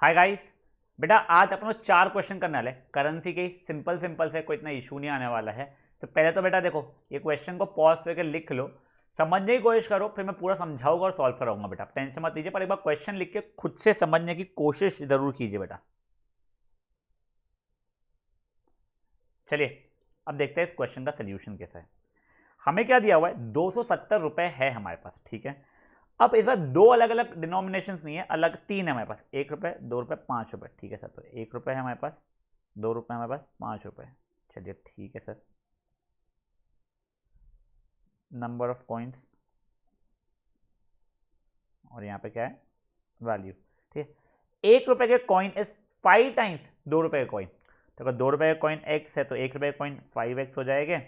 Hi guys. बेटा आज अपन को 4 क्वेश्चन करने वाले करेंसी के। सिंपल सिंपल से, कोई इतना इशू नहीं आने वाला है। तो पहले तो बेटा देखो, ये क्वेश्चन को पॉज करके लिख लो, समझने की कोशिश करो, फिर मैं पूरा समझाऊंगा और सॉल्व कराऊंगा। बेटा टेंशन मत लीजिए, पर एक बार क्वेश्चन लिख के खुद से समझने की कोशिश जरूर कीजिए बेटा। चलिए अब देखते हैं इस क्वेश्चन का सोल्यूशन कैसा है। हमें क्या दिया हुआ है, 270 रुपए है हमारे पास, ठीक है। अब इस बार दो अलग अलग डिनोमिनेशंस नहीं है, अलग तीन है हमारे पास, 1 रुपये, 2 रुपये, 5 रुपये, ठीक है सर। तो 1 रुपये है हमारे पास, 2 रुपये हमारे पास, 5 रुपये। चलिए ठीक है सर। नंबर ऑफ कॉइन्स, और यहाँ पे क्या है, वैल्यू, ठीक है। 1 रुपये के कॉइन इज 5 टाइम्स 2 रुपये का कॉइन। तो अगर 2 रुपये का कॉइन एक्स है तो 1 रुपये का कॉइन 5x हो जाएगा।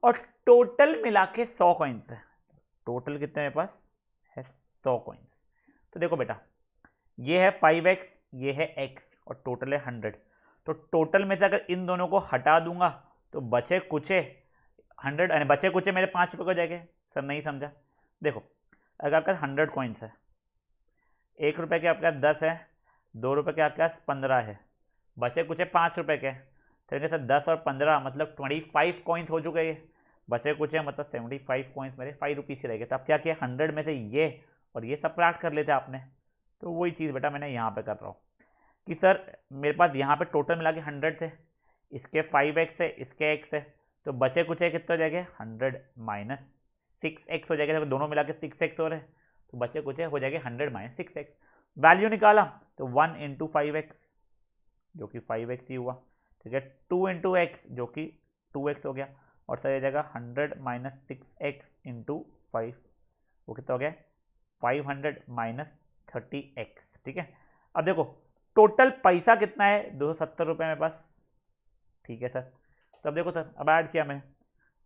और टोटल मिला के 100 कॉइन्स है। टोटल कितने मेरे पास है, 100 कॉइन्स। तो देखो बेटा, ये है 5x, ये है x, और टोटल है 100। तो टोटल में से अगर इन दोनों को हटा दूंगा तो बचे कुचे 100, यानी बचे कुचे मेरे 5 रुपये को जाएंगे। सर नहीं समझा। देखो, अगर आपके पास 100 कॉइन्स है, 1 रुपये के आपके पास 10 है, 2 रुपये के आपके पास 15 है, बचे कुचे 5 रुपये के। तो सर 10 और 15 मतलब 25 कॉइन्स हो चुके हैं। बचे कुचे मतलब 75 कॉइन्स मेरे 5 रुपीज़ के रहेंगे। तो आप क्या किया, 100 में से ये और ये सबट्रैक्ट कर लेते आपने। तो वही चीज़ बेटा मैंने यहाँ पे कर रहा हूँ कि सर मेरे पास यहाँ पे टोटल मिला के 100 थे, इसके 5x है, इसके x है, तो बचे कुचे कितने हो जाएंगे, 100 माइनस 6x हो जाएगा। तो दोनों मिला के 6x हो रहे हैं, तो बचे कुचे हो जाएंगे 100 माइनस 6x। वैल्यू निकाला तो 1 इंटू 5x जो कि 5x ही हुआ, ठीक है। 2 इंटू एक्स जो कि 2x हो गया, और सर ये जाएगा 100 माइनस 6x इंटू 5, वो कितना हो गया, 500 माइनस 30x, ठीक है। अब देखो टोटल पैसा कितना है, 270 रुपये मेरे पास, ठीक है सर। तो अब देखो सर, अब ऐड किया मैंने,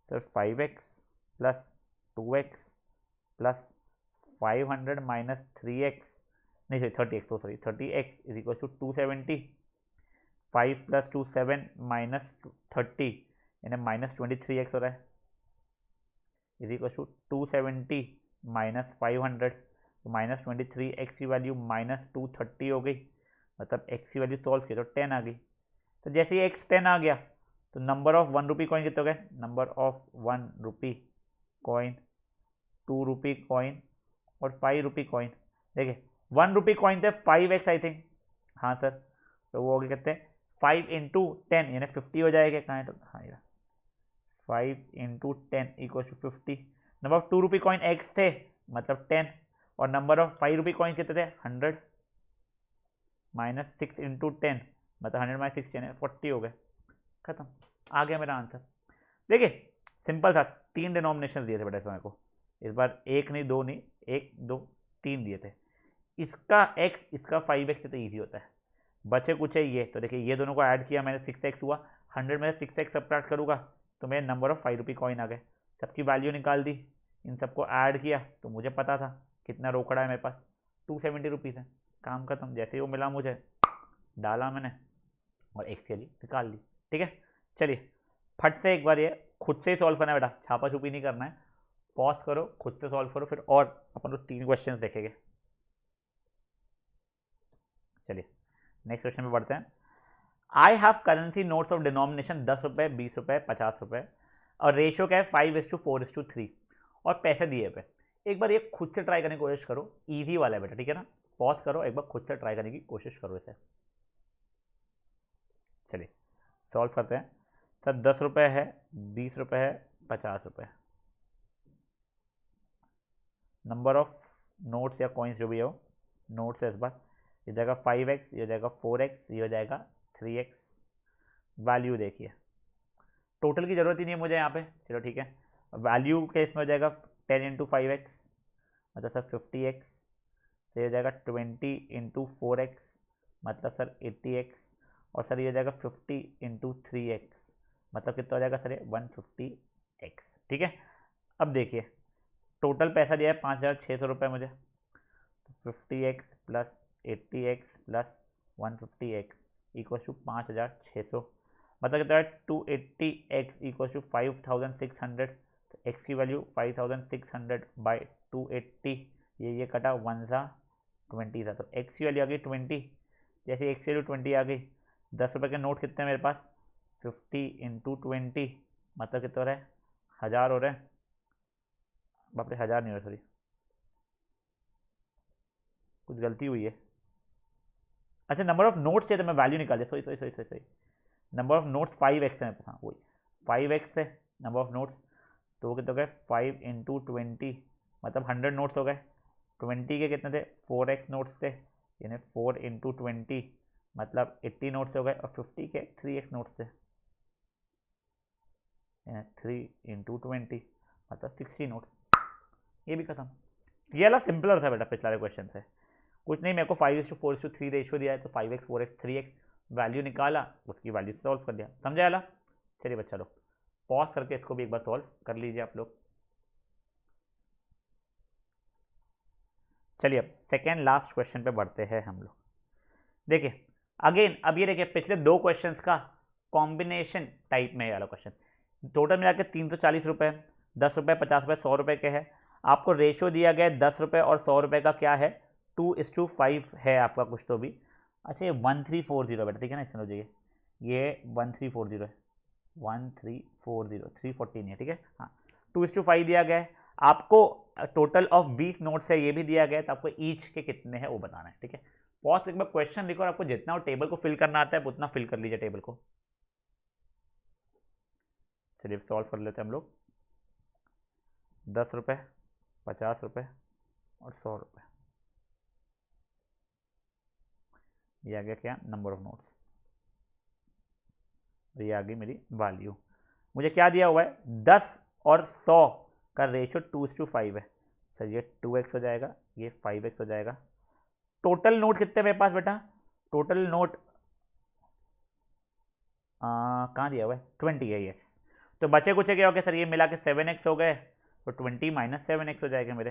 sir 5x plus 2x plus 500 minus 3x, नहीं सॉरी 30x, तो sorry 30x is equal to 270। 5 plus 2 7 minus 30 यानी माइनस 23x हो रहा है, इज इक्वल टू 270 माइनस 500, तो माइनस 23x की वैल्यू माइनस 230 हो गई। मतलब x की वैल्यू सॉल्व की तो 10 आ गई। तो जैसे ही x 10 आ गया तो नंबर ऑफ 1 रुपी कॉइन कितने हो गए, number of 1 rupee coin, 2 rupee coin और 5 रुपी कॉइन। देखिए 1 रुपी कॉइन थे 5x आई थिंक, हाँ सर। तो वो हो गए कितने, 5 इंटू 10 यानी 50 हो जाएगा। कहाँ है, तो हाँ यार 5 into 10 equal to 50। Number of 2 rupee coin x थे मतलब 10, और नंबर ऑफ 5 रुपी कॉइन कितने थे, 100 माइनस 6 इंटू 10 मतलब 100 माइनस 6 यानी 40 हो गए। खत्म, आ गया मेरा आंसर। देखिए सिंपल सा, 3 डिनोमिनेशन दिए थे बेटा इसमें को, इस बार एक नहीं दो नहीं, 1 2 3 दिए थे। इसका x इसका 5x तो ईजी होता है। बचे कुछ है ये, तो देखिए ये दोनों को ऐड किया मैंने, 6x हुआ, 100 में से 6x सब्ट्रैक्ट करूँगा तो मेरे नंबर ऑफ 5 रुपी कॉइन आ गए। सबकी वैल्यू निकाल दी, इन सबको ऐड किया तो मुझे पता था कितना रोकड़ा है मेरे पास, 270 रुपीज़ है। काम खत्म, जैसे ही वो मिला मुझे डाला मैंने और एक्स के लिए निकाल ली, ठीक है। चलिए फट से एक बार ये खुद से ही सॉल्व करना है बेटा, छापा छुपी नहीं करना है। पॉज करो, खुद से सॉल्व करो, फिर और अपन लोग 3 क्वेश्चन देखेंगे। चलिए नेक्स्ट क्वेश्चन पे बढ़ते हैं। I have currency notes of denomination 10 रुपये, 20 रुपये, 50 रुपये, और रेशियो क्या है 5:4:3, और पैसे दिए पे। एक बार ये खुद से ट्राई करने की कोशिश करो, ईजी वाला है बेटा, ठीक है ना। पॉज करो, एक बार खुद से ट्राई करने की कोशिश करो इसे। चलिए सॉल्व करते हैं। सर 10 रुपये है, 20 रुपये है, 50 रुपये। नंबर ऑफ नोट्स या कॉइन्स जो भी हो, नोट्स है इस बार, ये जाएगा 5x, ये जाएगा 4x, ये हो जाएगा 3x। वैल्यू देखिए, टोटल की ज़रूरत ही नहीं है मुझे यहाँ पे, चलो ठीक है। वैल्यू के इसमें हो जाएगा 10 इंटू 5x मतलब सर 50x, तो ये हो जाएगा 20 इंटू 4x मतलब सर 80x, और सर ये हो जाएगा 50 इंटू 3x मतलब कितना हो जाएगा सर, ये 150x, ठीक है। अब देखिए टोटल पैसा दिया है 5,600 रुपये मुझे, तो 50x plus 80x plus 150x equal to 5,600, मतलब कितना है 280x इक्वल टू 5,600। तो x की वैल्यू 5,600 बाई 280, ये कटा 1 सा 20 था, तो x की वैल्यू आ गई 20, जैसे एक्स की वैल्यू 20 आ गई, 10 रुपये के नोट कितने मेरे पास, 50 इंटू 20 मतलब कितना हो रहा है, 1000 हो रहा है, बाप रे 1000 नहीं हो रहा, सॉरी कुछ गलती हुई है। अच्छा नंबर ऑफ नोट्स चाहिए तो मैं वैल्यू निकाल दिया, sorry sorry sorry sorry, number of notes 5x है, हाँ वही 5x है नंबर ऑफ नोट्स, तो वो कितने हो गए 5 इंटू 20 मतलब 100 नोट्स हो गए। 20 के कितने थे, 4x नोट्स थे, यानी 4 इंटू 20 मतलब 80 नोट्स हो गए, और 50 के 3x नोट्स थे, 3 इंटू 20 मतलब 60 नोट। ये भी खत्म। ये वाला सिंपलर था बेटा पिछले क्वेश्चन से, कुछ नहीं, मेरे को 5:4:3 रेशियो दिया है, तो 5x 4x 3x वैल्यू निकाला, उसकी वैल्यू सॉल्व कर दिया, समझा वाला। चलिए बच्चा लोग पॉज करके इसको भी एक बार सॉल्व कर लीजिए आप लोग। चलिए अब सेकेंड लास्ट क्वेश्चन पे बढ़ते हैं हम लोग। देखिए अगेन अब ये देखिए पिछले दो क्वेश्चंस का कॉम्बिनेशन टाइप में वाला क्वेश्चन, टोटल मिला के 340 रुपये, 10 रुपये 50 रुपये 100 रुपये के है, आपको रेशियो दिया गया है 10 रुपये और 100 रुपये का क्या है, 2:5 है आपका कुछ तो भी। अच्छा ये 1340 बेटा, ठीक है ना, समझ लीजिए ये 1340 है, 1340 340 नहीं है, ठीक है, हाँ 2:5 दिया गया है, आपको टोटल ऑफ 20 नोट्स है ये भी दिया गया है, तो आपको ईच के कितने हैं वो बताना है, ठीक है। पॉज एक बार क्वेश्चन लिखो और आपको जितना वो टेबल को फिल करना आता है उतना फिल कर लीजिए टेबल को। चलिए सॉल्व कर लेते हैं हम लोग। 10 रुपये 50 रुपये और 100 रुपये, ये आ गया क्या, नंबर ऑफ नोट्स, ये आ गई मेरी वैल्यू। मुझे क्या दिया हुआ है, 10 और 100 का रेशियो 2:5 है, सर ये 2x हो जाएगा, ये 5x हो जाएगा। टोटल नोट कितने मेरे पास बेटा, टोटल नोट कहाँ दिया हुआ है, 20 है, यस। तो बचे कुछ क्या हो गया सर, ये मिला के 7x हो गए, तो 20 माइनस 7x हो जाएगा मेरे,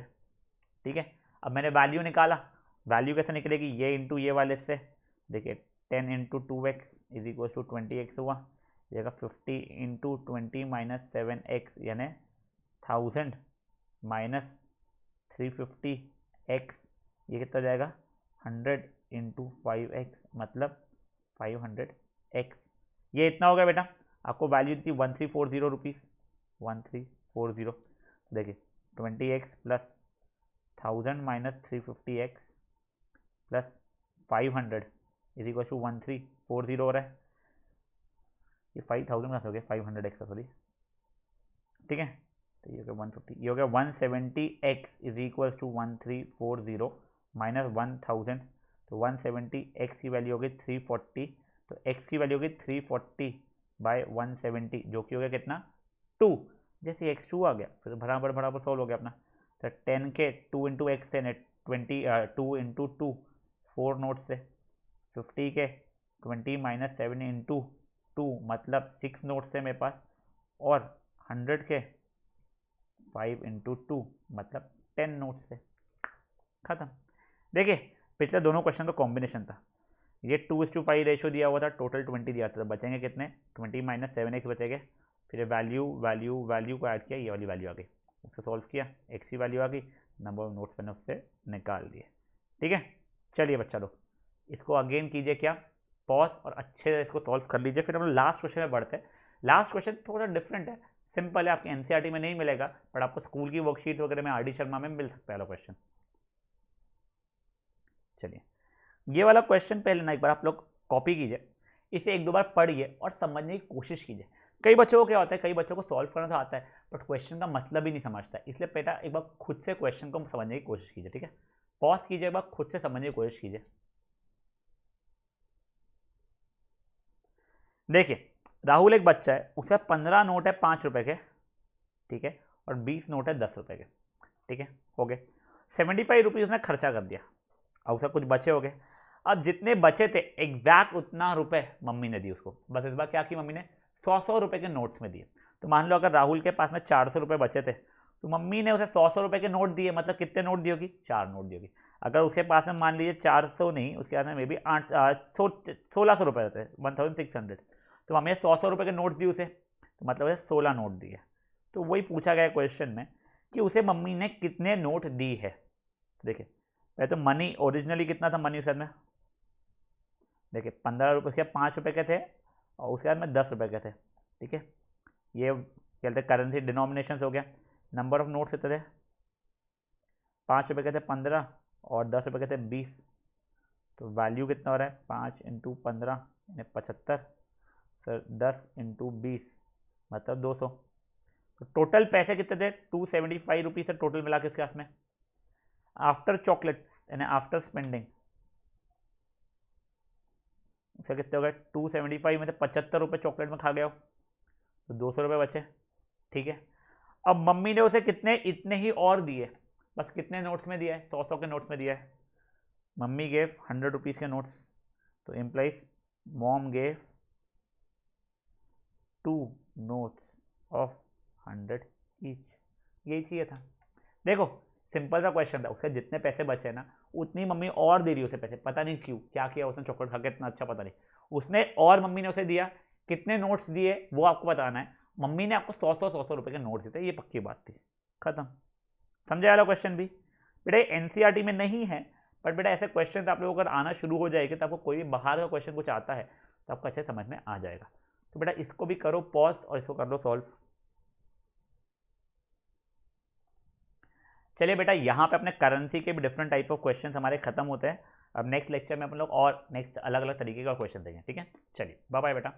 ठीक है। अब मैंने वैल्यू निकाला, वैल्यू कैसे निकलेगी, ये इंटू ये वाले से, देखिए 10 into 2x is equal to 20x हुआ, ये 50 इंटू 20 माइनस 7x यानी 1000 माइनस 350x, ये कितना जाएगा 100 इंटू 5x मतलब 500x, ये इतना हो गया बेटा। आपको वैल्यू थी 1340 रुपीज़, 1340, देखिए 20x plus 1000 minus 350x plus 500 is equal to 1340 हो रहा है, ये 5000 का हो गया 500x सॉरी, ठीक है, तो ये हो गया 150, ये हो गया 170x is equal to 1340 minus 1000, तो 170x की वैल्यू हो गई 340, तो x की वैल्यू हो गई 340 बाय 170 जो कि हो गया कितना 2, जैसे x 2 आ गया फिर बराबर बराबर सॉल्व हो गया अपना, तो 10 के 2 इंटू एक्स थे 2 इंटू 2 4 नोट से, 50 के 20 माइनस 7 इंटू 2 मतलब 6 नोट से मेरे पास, और 100 के 5 इंटू 2 मतलब 10 नोट से, खत्म। देखिए पिछले दोनों क्वेश्चन का कॉम्बिनेशन था, ये 2:5 रेशियो दिया हुआ था, टोटल 20 दिया था, तो बचेंगे कितने 20 माइनस 7x बचेंगे, फिर वैल्यू वैल्यू वैल्यू को ऐड किया, ये वाली वैल्यू आ गई, उससे सॉल्व किया, x की वैल्यू आ गई, नंबर ऑफ नोट्स मैंने उससे निकाल दिए, ठीक है। चलिए बच्चा लोग इसको अगेन कीजिए क्या, पॉज और अच्छे से इसको सॉल्व कर लीजिए, फिर हम लोग लास्ट क्वेश्चन में बढ़ते हैं। लास्ट क्वेश्चन थोड़ा डिफरेंट है, सिंपल है, आपके एनसीईआरटी में नहीं मिलेगा, बट आपको स्कूल की वर्कशीट वगैरह में आर डी शर्मा में मिल सकता है क्वेश्चन। चलिए ये वाला क्वेश्चन पहले ना एक बार आप लोग कॉपी कीजिए, इसे एक दो बार पढ़िए और समझने की कोशिश कीजिए। कई बच्चों को क्या होता है, कई बच्चों को सॉल्व करना तो आता है बट क्वेश्चन का मतलब ही नहीं समझता, इसलिए बेटा एक बार खुद से क्वेश्चन को समझने की कोशिश कीजिए, ठीक है। पॉज कीजिए, एक बार खुद से समझने की कोशिश कीजिए। देखिए राहुल एक बच्चा है, उसके 15 नोट है 5 रुपए के, ठीक है, और 20 नोट है 10 रुपए के, ठीक है, हो गए 75 रुपीज़ उसने खर्चा कर दिया, और उसका कुछ बचे हो गए। अब जितने बचे थे एग्जैक्ट उतना रुपए मम्मी ने दी उसको, बस इस बार क्या की मम्मी ने 100 रुपए के नोट्स में दिए। तो मान लो अगर राहुल के पास में 400 रुपए बचे थे, तो मम्मी ने उसे 100 रुपए के नोट दिए, मतलब कितने नोट दी होगी, 4 नोट दी होगी। अगर उसके पास में मान लीजिए 400 नहीं, उसके पास में मे बी 1600 रुपये रहते हैं 1600, तो मम्मी ने 100 रुपये के नोट्स दिए उसे, तो मतलब है 16 नोट दिए। तो वही पूछा गया क्वेश्चन में कि उसे मम्मी ने कितने नोट दी है। देखिए पहले तो मनी ओरिजिनली कितना था, मनी उसके में देखिए 15 रुपये से 5 रुपये के थे और उसके बाद में 10 रुपये के थे, ठीक है। ये कहते हैं करेंसी डिनोमिनेशंस हो गया। नंबर ऑफ नोट्स कितने थे, 5 रुपये के थे 15 और 10 रुपये के थे 20, तो वैल्यू कितना हो रहा है 5 इंटू 15 यानी 75 सर 10 इंटू 20 मतलब 200। तो टोटल पैसे कितने थे 275 रुपीज़ से टोटल मिला के इसके हाथ में। आफ्टर चॉकलेट्स यानी आफ्टर स्पेंडिंग इसका कितने हो गए 275 में से 75 रुपये चॉकलेट में खा गया हो तो 200 रुपये बचे, ठीक है। अब मम्मी ने उसे कितने इतने ही और दिए, बस कितने नोट्स में दिया है 100 के नोट्स में दिया है। मम्मी गेव 100 रुपीज़ के नोट्स, तो implies mom gave 2 notes of 100 each. यही चाहिए था। देखो सिंपल सा क्वेश्चन था, उसके जितने पैसे बचे ना उतनी मम्मी और दे रही उसे पैसे, पता नहीं क्यों, क्या किया उसने चॉकलेट खा के इतना अच्छा पता नहीं, उसने और मम्मी ने उसे दिया। कितने नोट्स दिए वो आपको बताना है। मम्मी ने आपको 100 रुपए के नोट्स दिए, ये पक्की बात थी, खत्म। समझा वाला क्वेश्चन भी बेटा एनसीईआरटी में नहीं है, बट बेटा ऐसे क्वेश्चन आप लोगों को अगर आना शुरू हो जाएगा तो आपको कोई भी बाहर का क्वेश्चन कुछ आता है तो आपको अच्छे समझ में आ जाएगा। तो बेटा इसको भी करो पॉज और इसको कर लो सॉल्व। चलिए बेटा यहाँ पे अपने करेंसी के भी डिफरेंट टाइप ऑफ क्वेश्चंस हमारे खत्म होते हैं। अब नेक्स्ट लेक्चर में अपन लोग और नेक्स्ट अलग अलग तरीके का क्वेश्चन देंगे, ठीक है। चलिए बाय बाय बेटा।